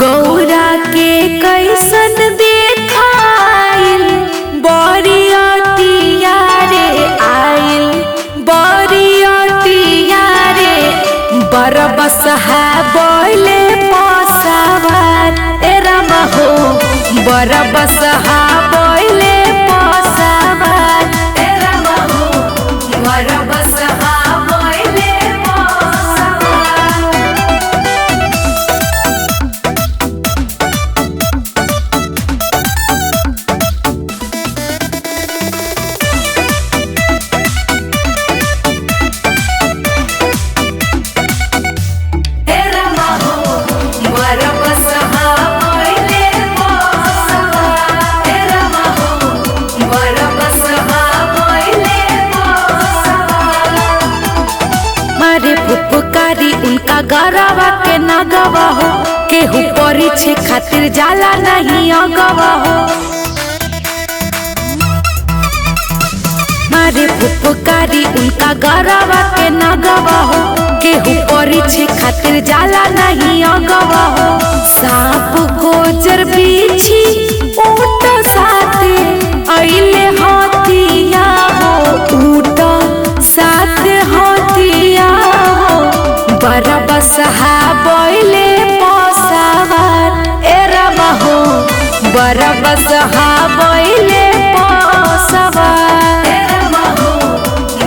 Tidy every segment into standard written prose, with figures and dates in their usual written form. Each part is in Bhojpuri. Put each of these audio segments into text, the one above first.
गौरा के कैसन देखाइल बरियतिया रे आइल बरियतिया रे बरबसहा बोले पसवार ए रामा हो बरबसहा बोले पसवार ए रामा हो बरबसहा बोले फुफकारी उनका गरवा के न गवा हो केहू परीक्षे खातिर जाला नहीं अगवा हो मारे फुफकारी उनका गरवा के न गवा हो केहू परीक्षे खातिर जाला नहीं अगवा हो सांप गोजर बिछी ऊँट साथे अइले हथिया हो ऊँट साथे हथिया बरबसहा बोले पसवार ए रामा हो बरबसहा बोले पसवार ए रामा हो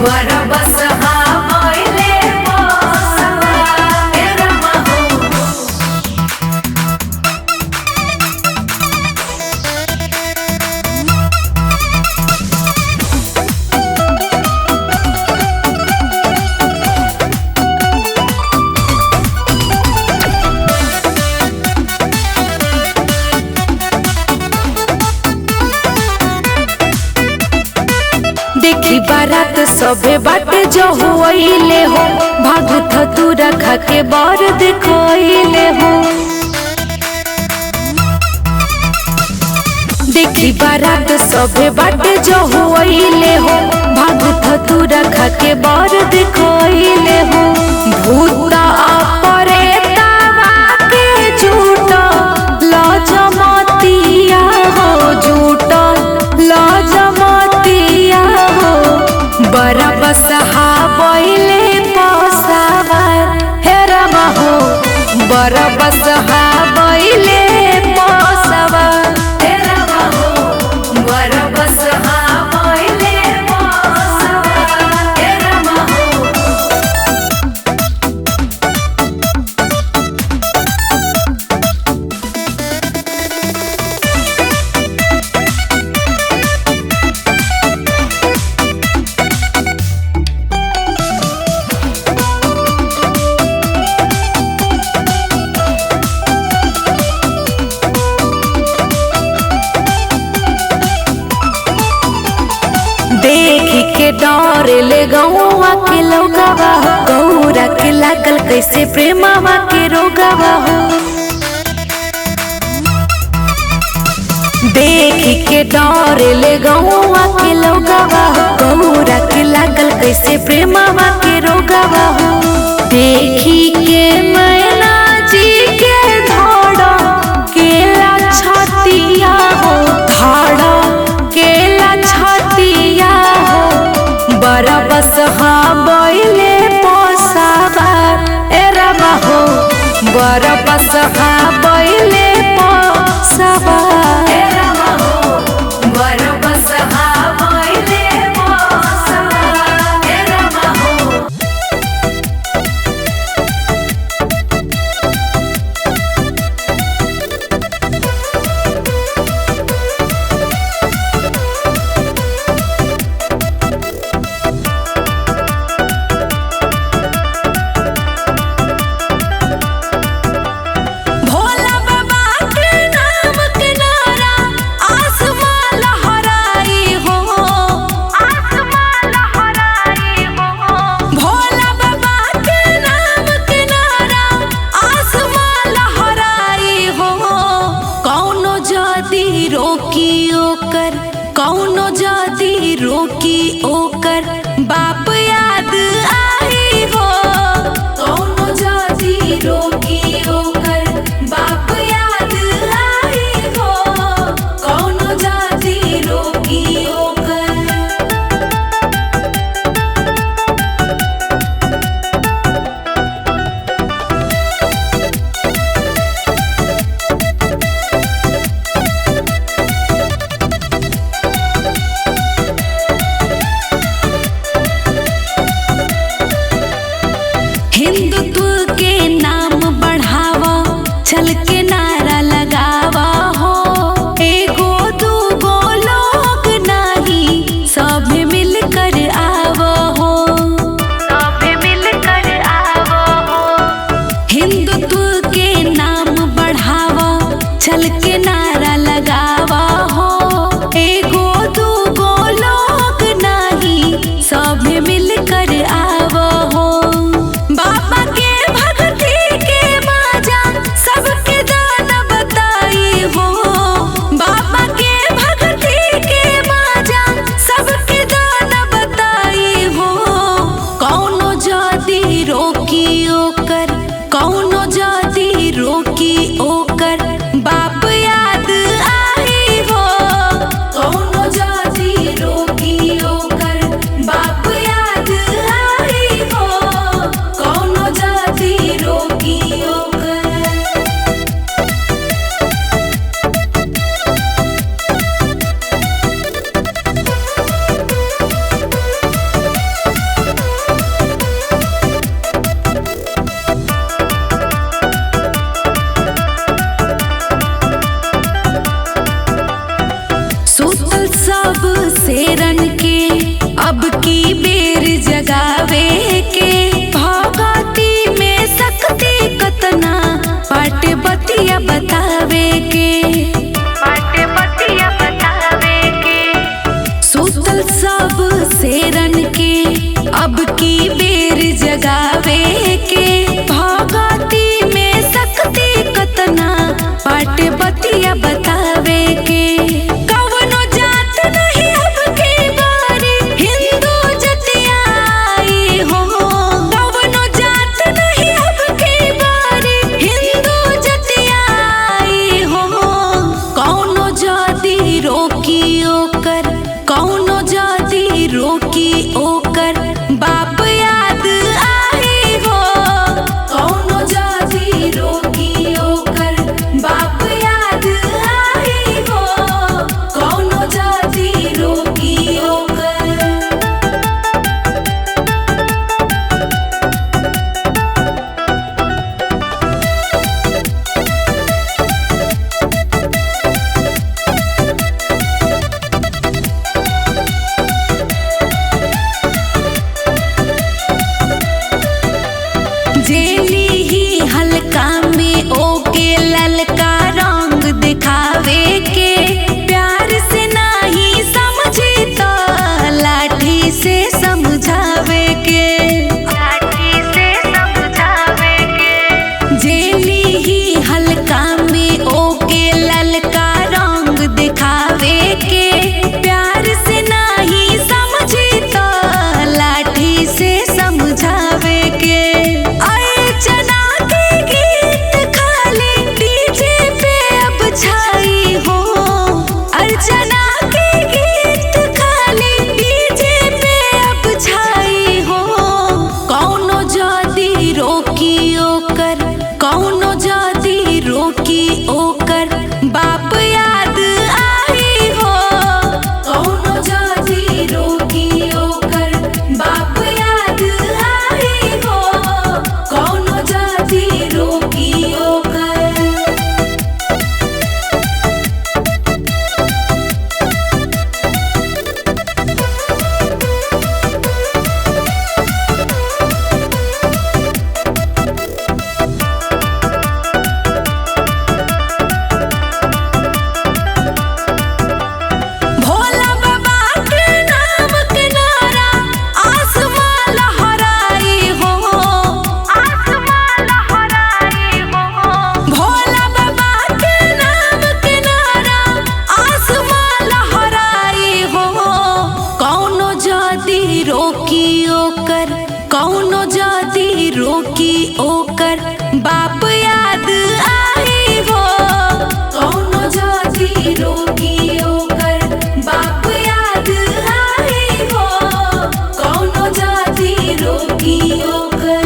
बरबसहा बोले पसवार ए रामा हो देखी बारात सबे बाटे जो हुईले हो भागत तू रखा के बर देखोइले हो देखी बारात सबे बाटे जो हुईले हो भागत तू रखा के बर देखोइले हो भूता अपरेतावा के झूठ लजमतिया हो झूठ लजमतिया बरबसहा बोले पसवार हे रामा हो बरबसहा बोले पसवार हे रामा हो बरबसहा बोले पसवार हे रामा हो देख के डर ले गौवा के लोगवा हो गौरा के लागल कैसे प्रेमवा के रोगवा हो देख के डर ले गौवा के लोगवा हो गौरा के लागल कैसे प्रेमवा के रोगवा हो देखी के मैना जी के धड़ केला छतिया हो धड़ केला छतिया बरबसहा बोले पसवार ए रामा हो बरबसहा बोले पसवार ए रामा हो बरबसहा बोले पसवार ए रामा हो रोकी ओकर बाप याद आई हो, कौनो जाति रोकी ओकर बाप याद शेरन के अब की बेर जगावे के भगती में शक्ति कतना बाटे बतिया बतावे के कवनो जात नहीं अब की बारी हिंदू जतिया आई हो कवनो जात नहीं अब की बारी हिंदू जतिया आई हो कौनो जाति रोकी ओकर कौनो जाति रोकी ओकर बाप याद आई हो कौनो जाति रोकी ओकर बाप याद आई हो कौनो जाति रोकी ओकर जेली ही हल्का में ओके ललका रंग दिखावे के प्यार से नहीं समझी तो लाठी से समझावे के लाठी से समझावे के जेली ही हल्का में ओके ललका रंग दिखावे के प्यार से नहीं समझी तो लाठी से समझावे के अर्चना के गीत खाली डीजे पे अब छाई हो अर्चना के गीत खाली डीजे पे अब छाई हो कौनो जाति रोकी ओकर कौनो जाति रोकी ओकर बाप याद आई हो कौनो जाति रोकी ओकर बाप याद आई हो कौनो जाति रोकी ओकर भोला बाबा के नाम के नारा आसमां लहराई हो आसमां लहराई हो भोला बाबा के नाम के नारा आसमां लहराई हो कौनो जाति रोकी ओकर कौनो जाति रोकी ओकर बाप याद आई हो कौनो जाति रोकी ओकर बाप याद आई हो कौनो जाति रोकी ओकर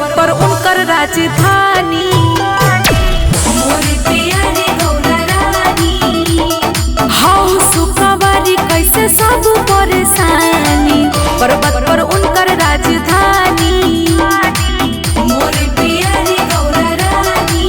पर्वत पर उनकर राजधानी। मोर प्यारी गौरा रानी हौ सुखबारी कैसे सब परेशानी। पर्वत पर उनकर राजधानी। मोर प्यारी गौरा रानी।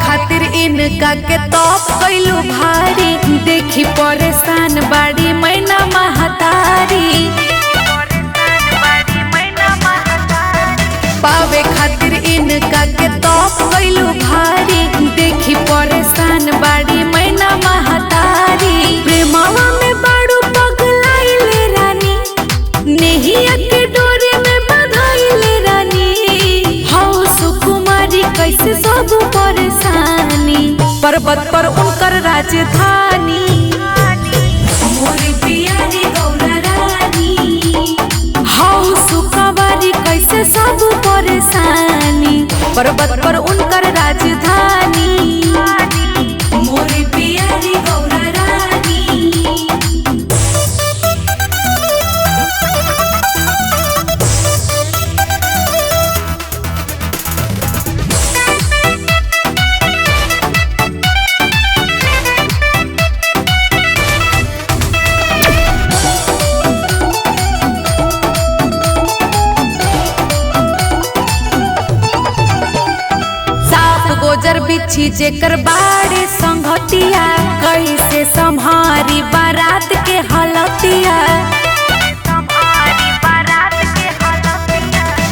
खातिर इनका के तौप कैलू भारी। देखी परेशान बाड़ी मैना महतारी। पावे खातिर इनका के तौप कैलू भारी। देखी परेशान बाड़ी मैना महतारी। प्रेमवा में बाड़ू पगलाइले रानी। नेहिया के डोरे में बंधाइले रानी। हौ सुकुमारी कैसे सब परेशानी। पर्वत पर उनकर राजधानी। मोर प्यारी गौरा रानी हौ सुखबारी कैसे सब परेशानी। पर्वत पर उनकर राजधानी। मोर प्यारी गौरा रानी। गोजर बिछी जेकर बाड़े संगतिया। कैसे संहारी बारात के हलतिया।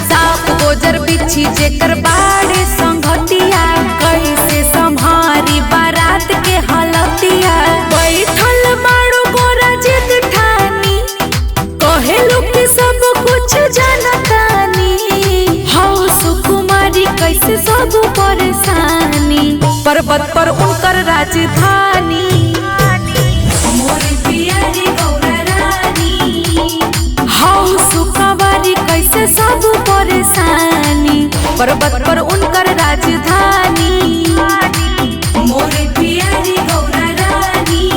साफ गोजर बिछी जेकर बाड़े संगतिया। कैसे संहारी बारात के हलतिया। बैठल बाड़ू गोरा जिद ठानी। कहेलू कि सब कुछ जानतानी। हौ सुकुमारी कैसे सब परेशानी। पर्वत पर उनकर राजधानी। मोर प्यारी गौरा रानी हौ सुखबारी कैसे सब परेशानी। पर्वत पर उनकर राजधानी। मोर प्यारी गौरा रानी।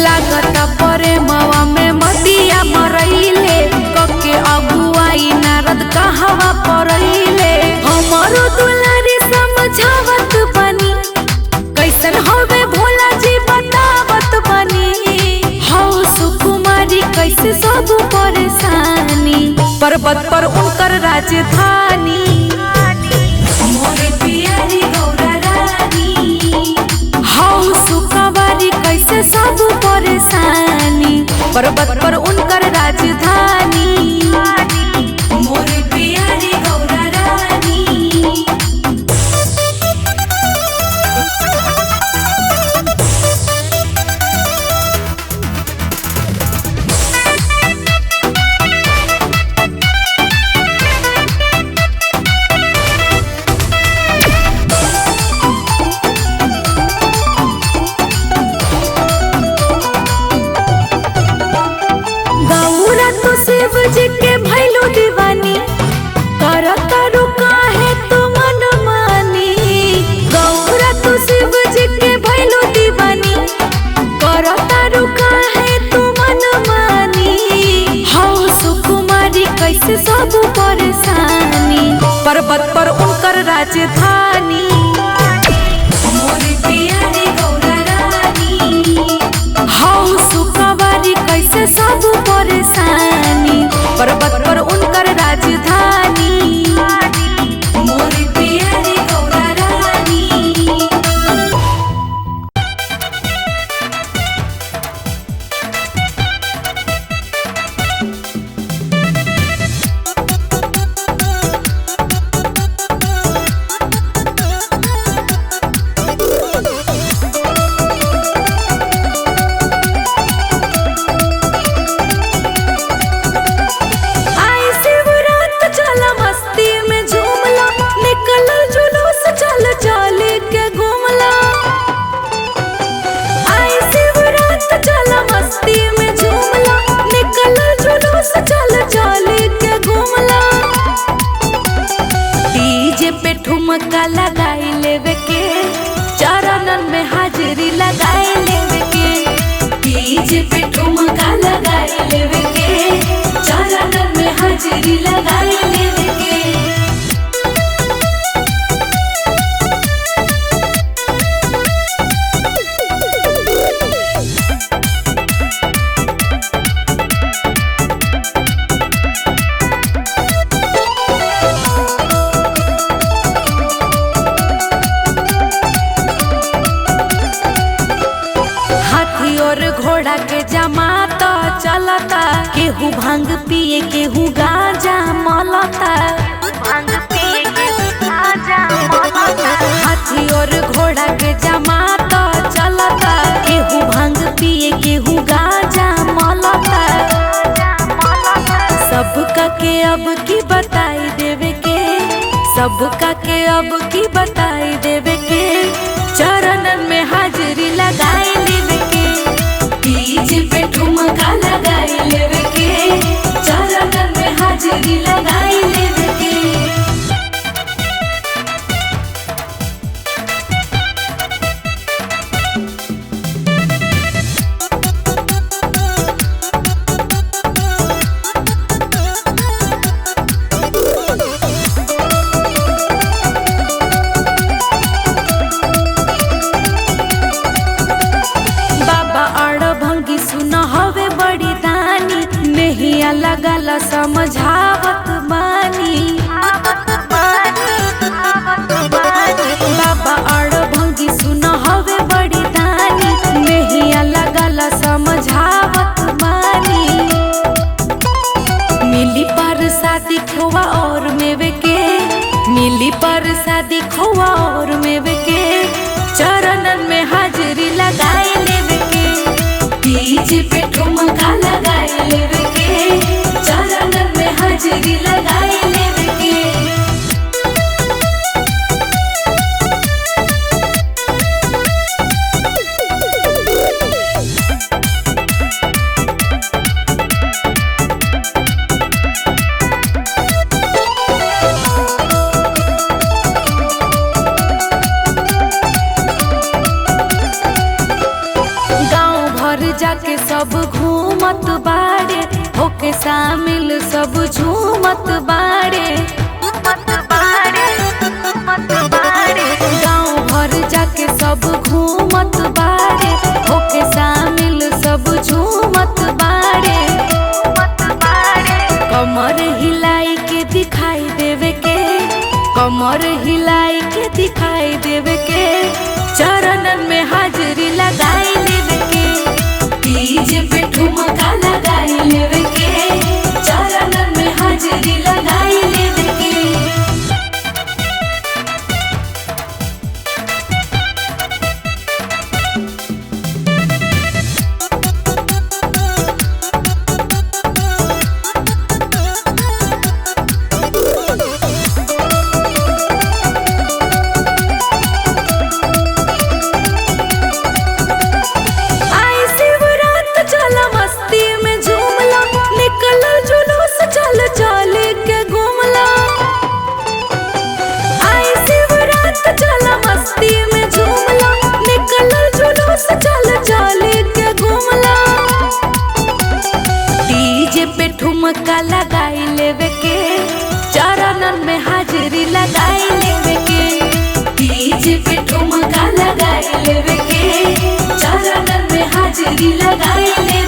लागता परे मवा में मतिया मरइले। कके अगुआई नारद कहवा परइले। हमरो दुलारी समझावत बनी। कैसन होवे भोला जी बतावत बनी। हौ सुकुमारी कैसे सब परेशानी। पर्वत पर उनकर राजधानी। मोर प्यारी गौरा रानी हौ सुखबारी कैसे सब परेशानी। पर्वत पर उनकर राजधानी। मोर प्यारी गौरा रानी। शिव जी के भैलू दीवानी। करता रुका है तू मन मानी। गौरा तू शिव जी के भैलू दीवानी। करता रुका है तू मन मानी। हौ सुकुमारी कैसे सब परेशानी। पर्वत पर उनकर राजधानी। मोर प्यारी गौरा रानी परेशानी, पर्वत पर उनकर राजधानी। मोरी प्यारी गौरा रानी। ठुमका लगाई लेवे के, चरणन में हाजिरी लगाई लेवे के। डीजे पे ठुमका लगाई लेवे के, चरणन में हाजिरी लगाई लेवे के। और घोड़ा के जमाता चलता, केहू भांग पिए केहू गांजा मलता। हाथी और घोड़ा के जमाता चलता, केहू भांग पिए केहू गांजा मलता। सबका के अब की बताई देवे के, सबका के अब की बताई देवे के। चरणन में हाजिरी लगाई लेवे के, डीजे पे ठुमका लगाई लेवे के। चरणन में हाजिरी लगाई लेवे के। लगला समझावत बानी, बाबा और भंगी सुन हवे बड़ी दानी। नहिया लगला समझावत बानी। मिली पर शादी खोवा और मेवे के, मिली पर शादी खोवा और मेवे के। चरणन में हाजिरी लगाई लेवे के, डीजे पे ठुमका लगाई लेवे के। चरणन में हाजिरी लगाई लेवे के। गाँव भर जाके सब घूमत बाड़े, होके शामिल सब झूमत बाड़े। गाँव भर जाके सब घूमत बाड़े, होके शामिल सब झूमत बाड़े। कमर हिलाई के दिखाई देवे के, कमर हिलाई के दिखाई देवे के। चरणन में हाजिरी लगाई लेवे के, डीजे पे ठुमका लगाई लेवे के। चरणन में हाजिरी लगाई लेवे के। ठुमका लगाई लेवे के, चरणन में हाजिरी लगाई लेवे के। डीजे पे ठुमका लगाई लेवे के, चरणन में हाजिरी लगाई लेवे के।